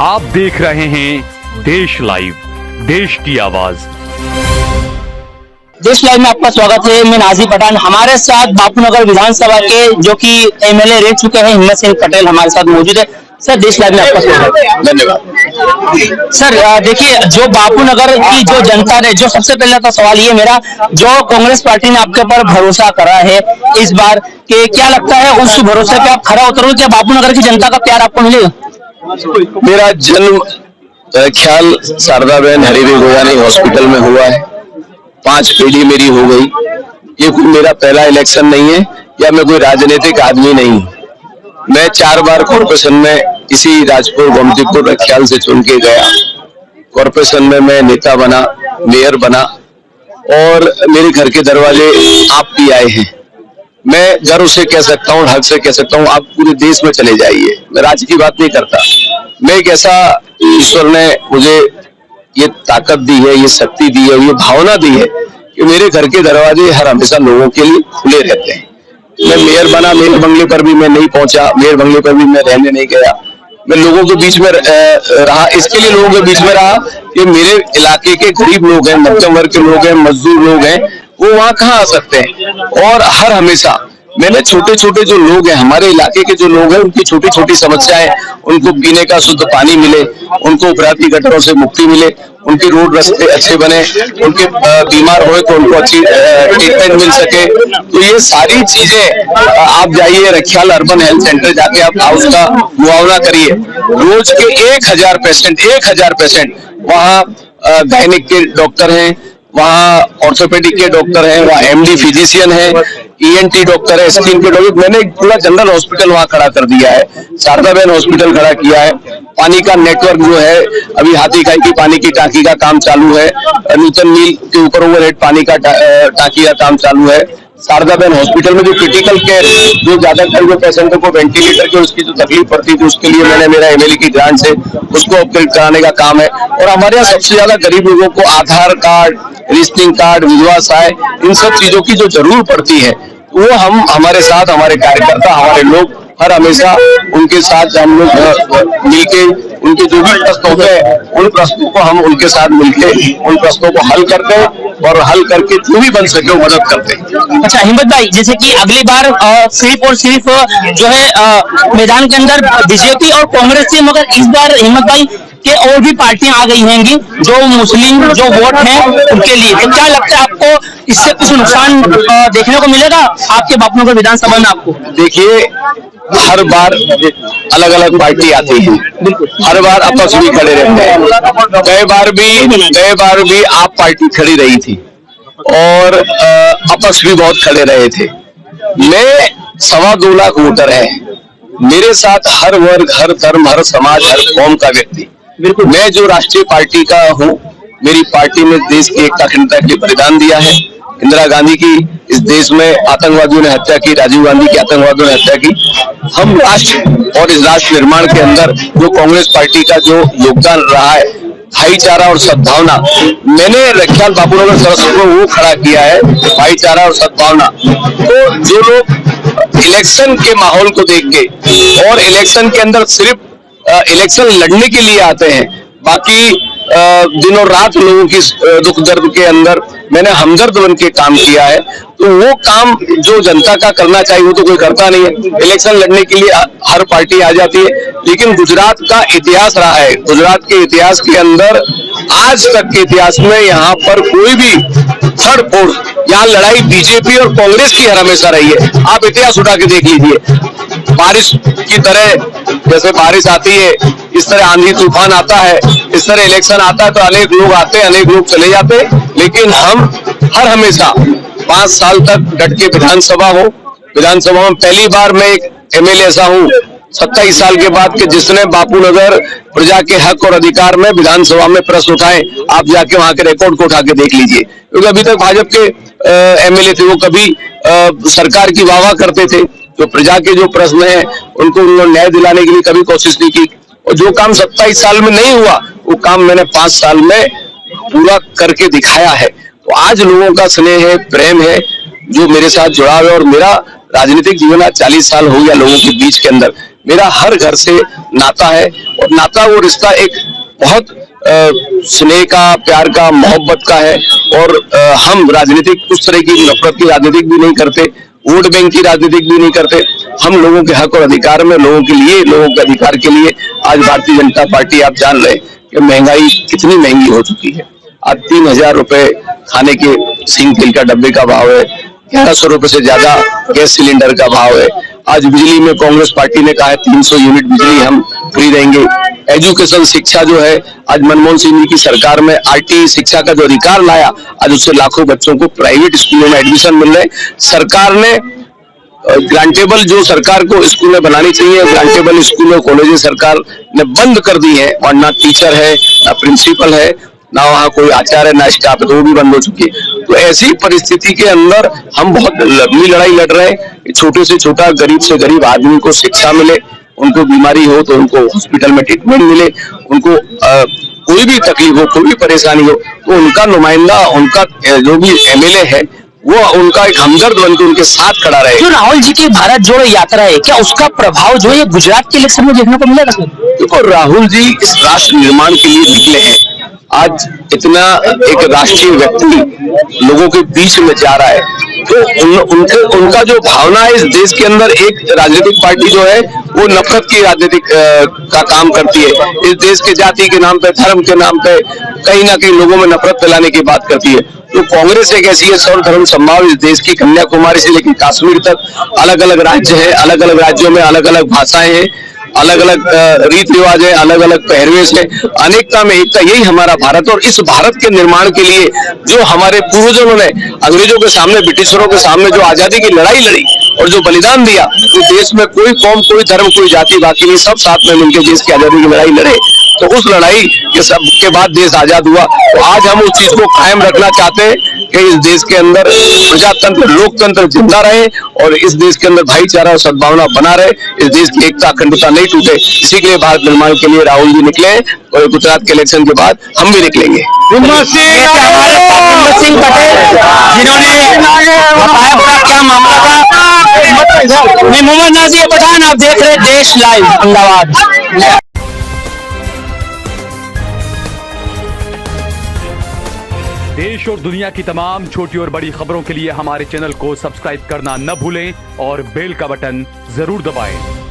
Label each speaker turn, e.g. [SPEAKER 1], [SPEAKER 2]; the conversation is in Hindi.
[SPEAKER 1] आप देख रहे हैं देश लाइव, देश की आवाज।
[SPEAKER 2] देश लाइव में आपका स्वागत है। मैं नाजी पठान। हमारे साथ बापूनगर विधानसभा के जो कि एमएलए रह चुके हैं हिम्मत सिंह पटेल हमारे साथ मौजूद है। सर, देश लाइव में आपका स्वागत है।
[SPEAKER 3] धन्यवाद।
[SPEAKER 2] सर, देखिए, जो बापूनगर की जो जनता ने, जो सबसे पहले तो सवाल ये मेरा, जो कांग्रेस पार्टी ने आपके ऊपर भरोसा करा है इस बार, के क्या लगता है उस भरोसे पे आप खरा उतरोगे? क्या बापूनगर की जनता का प्यार आपको मिलेगा?
[SPEAKER 3] मेरा जन्म ख्याल शारदाबेन हरिवी गोयानी हॉस्पिटल में हुआ है। 5 पीढ़ी मेरी हो गई। ये कोई मेरा पहला इलेक्शन नहीं है या मैं कोई राजनीतिक आदमी नहीं। मैं 4 बार कॉर्पोरेशन में इसी राजपुर गोमतीपुर ख्याल से चुन के गया। कॉर्पोरेशन में मैं नेता बना, मेयर बना और मेरे घर के दरवाजे आप भी आए हैं। मैं गर्व से कह सकता हूँ, हक से कह सकता हूँ, आप पूरे देश में चले जाइए। मैं राज्य की बात नहीं करता। मैं एक ऐसा, ईश्वर ने मुझे ये ताकत दी है, ये शक्ति दी है, ये भावना दी है कि मेरे घर के दरवाजे हर हमेशा लोगों के लिए खुले रहते हैं। मैं मेयर बना, मेयर बंगले पर भी मैं नहीं पहुंचा, मेयर बंगले पर भी मैं रहने नहीं गया। मैं लोगों के बीच में रहा, इसके लिए लोगों के बीच में रहा कि मेरे इलाके के गरीब लोग हैं, मध्यम वर्ग के लोग हैं, मजदूर लोग हैं, वो वहाँ कहाँ आ सकते हैं। और हर हमेशा मैंने छोटे छोटे जो लोग हैं, हमारे इलाके के जो लोग हैं, उनकी छोटी छोटी समस्याएं, उनको पीने का शुद्ध पानी मिले, उनको उपराती गटरों से मुक्ति मिले, उनके रोड रास्ते अच्छे बने, उनके बीमार हुए तो उनको अच्छी ट्रीटमेंट मिल सके। तो ये सारी चीजें आप जाइए रखियाल अर्बन हेल्थ सेंटर जाके आप उसका मुआवजा करिए। रोज के 1000 पेशेंट वहाँ गायनिक के डॉक्टर हैं, वहाँ ऑर्थोपेडिक के डॉक्टर हैं, वहाँ एमडी फिजिशियन है, ईएनटी डॉक्टर है, स्किन के डॉक्टर। मैंने पूरा जनरल हॉस्पिटल वहाँ खड़ा कर दिया है, शारदाबेन हॉस्पिटल खड़ा किया है। पानी का नेटवर्क जो है, अभी हाथीखाई की पानी की टांकी का काम चालू है, नूतन मिल के ऊपर ओवरहेड पानी का टांकी का काम चालू है। शारदाबेन हॉस्पिटल में जो क्रिटिकल केयर, जो ज्यादातर जो पेशेंटों को वेंटिलेटर के उसकी जो तकलीफ पड़ती थी, उसके लिए मैंने मेरा एमएलए की ग्रांट से उसको अपग्रेड कराने का काम है। और हमारे यहाँ सबसे ज्यादा गरीब लोगों को आधार कार्ड, रेशनिंग कार्ड, विधवा सहाय, इन सब चीजों की जो जरूरत पड़ती है, वो हम हमारे साथ, हमारे कार्यकर्ता, हमारे लोग हर हमेशा उनके साथ हम लोग मिलके, उनके जो भी प्रश्न होते हैं उन प्रश्नों को हम उनके साथ मिलके उन प्रश्नों को हल करते हैं और हल करके जो भी बन सके वो मदद करते हैं।
[SPEAKER 2] अच्छा हिम्मत भाई, जैसे कि अगली बार सिर्फ और सिर्फ जो है मैदान के अंदर बीजेपी और कांग्रेस थी, मगर इस बार हिम्मत भाई के और भी पार्टियां आ गई होंगी जो मुस्लिम जो वोट हैं उनके लिए। तो क्या लगता है आपको इससे कुछ नुकसान देखने को मिलेगा आपके बापूनगर विधानसभा में? आपको
[SPEAKER 3] देखिए, हर बार अलग अलग पार्टी आती है, हर बार आपस में खड़े रहते हैं। कई बार भी आप पार्टी खड़ी रही थी और आपस भी बहुत खड़े रहे थे। मैं 2.25 लाख वोटर है, मेरे साथ हर वर्ग, हर धर्म, हर समाज, हर कौम का व्यक्ति। मैं जो राष्ट्रीय पार्टी का हूँ, मेरी पार्टी ने देश की एकता अखंडता के लिए बलिदान दिया है। इंदिरा गांधी की इस देश में आतंकवादियों ने हत्या की, राजीव गांधी की आतंकवादियों ने हत्या की। हम राष्ट्र और इस राष्ट्र निर्माण के अंदर जो कांग्रेस पार्टी का जो योगदान रहा है, भाईचारा और सद्भावना, मैंने रखियाल बापूनगर सरस्वती को वो खड़ा किया है, भाईचारा और सद्भावना। तो जो लोग इलेक्शन के माहौल को देख के और इलेक्शन के अंदर सिर्फ इलेक्शन लड़ने के लिए आते हैं, बाकी दिनों रात लोगों की दुख दर्द के अंदर मैंने हमदर्द बन के काम किया है। तो वो काम जो जनता का करना चाहिए वो तो कोई करता नहीं है। इलेक्शन लड़ने के लिए हर पार्टी आ जाती है, लेकिन गुजरात का इतिहास रहा है, गुजरात के इतिहास के अंदर आज तक के इतिहास में यहाँ पर कोई भी थर्ड फोर्स, यहाँ लड़ाई बीजेपी और कांग्रेस की हर हमेशा रही है। आप इतिहास उठा के देख लीजिए, बारिश की तरह जैसे बारिश आती है, इस तरह आंधी तूफान आता है, इस तरह इलेक्शन आता है तो अनेक लोग आते हैं, अनेक लोग चले जाते हैं, लेकिन हम हर हमेशा 5 साल तक डट के विधानसभा में पहली बार मैं एक एमएलए ऐसा हूँ 27 साल के बाद कि जिसने बापूनगर प्रजा के हक और अधिकार में विधानसभा में प्रश्न उठाए। आप जाके वहां के रिकॉर्ड को उठा के देख लीजिए, क्योंकि अभी तक भाजपा के एमएलए थे, वो कभी सरकार की वाह करते थे, जो प्रजा के जो प्रश्न है उनको उन्होंने न्याय दिलाने के लिए कभी कोशिश नहीं की। और जो काम 27 साल में नहीं हुआ, वो काम मैंने 5 साल में पूरा करके दिखाया है। तो आज लोगों का स्नेह है, प्रेम है जो मेरे साथ जुड़ा हुआ है। और मेरा राजनीतिक जीवन आज 40 साल हो गया लोगों के बीच के अंदर। मेरा हर घर से नाता है, और नाता वो रिश्ता एक बहुत स्नेह का, प्यार का, मोहब्बत का है। और हम राजनीतिक उस तरह की नफरत की राजनीतिक भी नहीं करते, वोट बैंक की राजनीतिक भी नहीं करते। हम लोगों के हक और अधिकार में, लोगों के लिए, लोगों के अधिकार के लिए आज भारतीय जनता पार्टी, आप जान रहे हैं कि महंगाई कितनी महंगी हो चुकी है। आज 3,000 रुपए खाने के सिंग तेल का डब्बे का भाव है, 1100 रुपए से ज्यादा गैस सिलेंडर का भाव है। आज बिजली में कांग्रेस पार्टी ने कहा है 300 यूनिट बिजली हम फ्री देंगे। एजुकेशन, शिक्षा जो है, आज मनमोहन सिंह जी की सरकार में आरटी शिक्षा का जो अधिकार लाया, आज उससे लाखों बच्चों को प्राइवेट स्कूलों में एडमिशन मिल रहे। सरकार ने ग्रांटेबल जो सरकार को स्कूलें बनानी चाहिए, ग्रांटेबल स्कूल और कॉलेजेस सरकार ने बंद कर दी है, और ना टीचर है, ना प्रिंसिपल है, ना वहाँ कोई आचार्य, ना स्टाफ है, तो वो भी बंद हो चुकी है। तो ऐसी परिस्थिति के अंदर हम बहुत लंबी लड़ाई लड़ रहे हैं। छोटे से छोटा, गरीब से गरीब आदमी को शिक्षा मिले, उनको बीमारी हो तो उनको हॉस्पिटल में ट्रीटमेंट मिले, उनको कोई भी तकलीफ हो, कोई भी परेशानी हो तो उनका नुमाइंदा, उनका जो भी एमएलए है, वो उनका एक हमदर्द बनकर उनके साथ खड़ा रहे।
[SPEAKER 2] जो राहुल जी की भारत जोड़ो यात्रा है, क्या उसका प्रभाव जो है गुजरात के इलेक्शन में देखने को मिलेगा सर?
[SPEAKER 3] देखो, राहुल जी इस राष्ट्र निर्माण के लिए निकले हैं। आज इतना एक राष्ट्रीय व्यक्ति लोगों के बीच में जा रहा है, तो उनका जो भावना है, इस देश के अंदर एक राजनीतिक पार्टी जो है वो नफरत की राजनीतिक का काम करती है। इस देश के जाति के नाम पे, धर्म के नाम पे कहीं ना कहीं लोगों में नफरत फैलाने की बात करती है। तो कांग्रेस एक ऐसी है, सर्वधर्म समभाव, इस देश की कन्याकुमारी से लेकर कश्मीर तक अलग अलग राज्य है, अलग अलग राज्यों में अलग अलग भाषाएं हैं, अलग अलग रीति रिवाज है, अलग अलग पहरवेश है। अनेकता में एकता, यही हमारा भारत। और इस भारत के निर्माण के लिए जो हमारे पूर्वजों ने अंग्रेजों के सामने, ब्रिटिशरों के सामने जो आजादी की लड़ाई लड़ी और जो बलिदान दिया, तो देश में कोई कौम, कोई धर्म, कोई जाति बाकी नहीं, सब साथ में मिलकर देश की आजादी की लड़ाई लड़े। तो उस लड़ाई के सब के बाद देश आजाद हुआ। तो आज हम उस चीज को कायम रखना चाहते हैं कि इस देश के अंदर प्रजातंत्र, लोकतंत्र जिंदा रहे, और इस देश के अंदर भाईचारा और सद्भावना बना रहे, इस देश की एकता, अखंडता नहीं टूटे। इसी के लिए भारत निर्माण के लिए राहुल जी निकले, और गुजरात के इलेक्शन के बाद हम भी निकलेंगे।
[SPEAKER 2] हिम्मत सिंह पटेल जिन्होंने बताया पूरा क्या मामला था। मैं मोहम्मद नाजिर पठान, आप देख रहे देश लाइव अहमदाबाद।
[SPEAKER 1] देश और दुनिया की तमाम छोटी और बड़ी खबरों के लिए हमारे चैनल को सब्सक्राइब करना न भूलें और बेल का बटन जरूर दबाएं।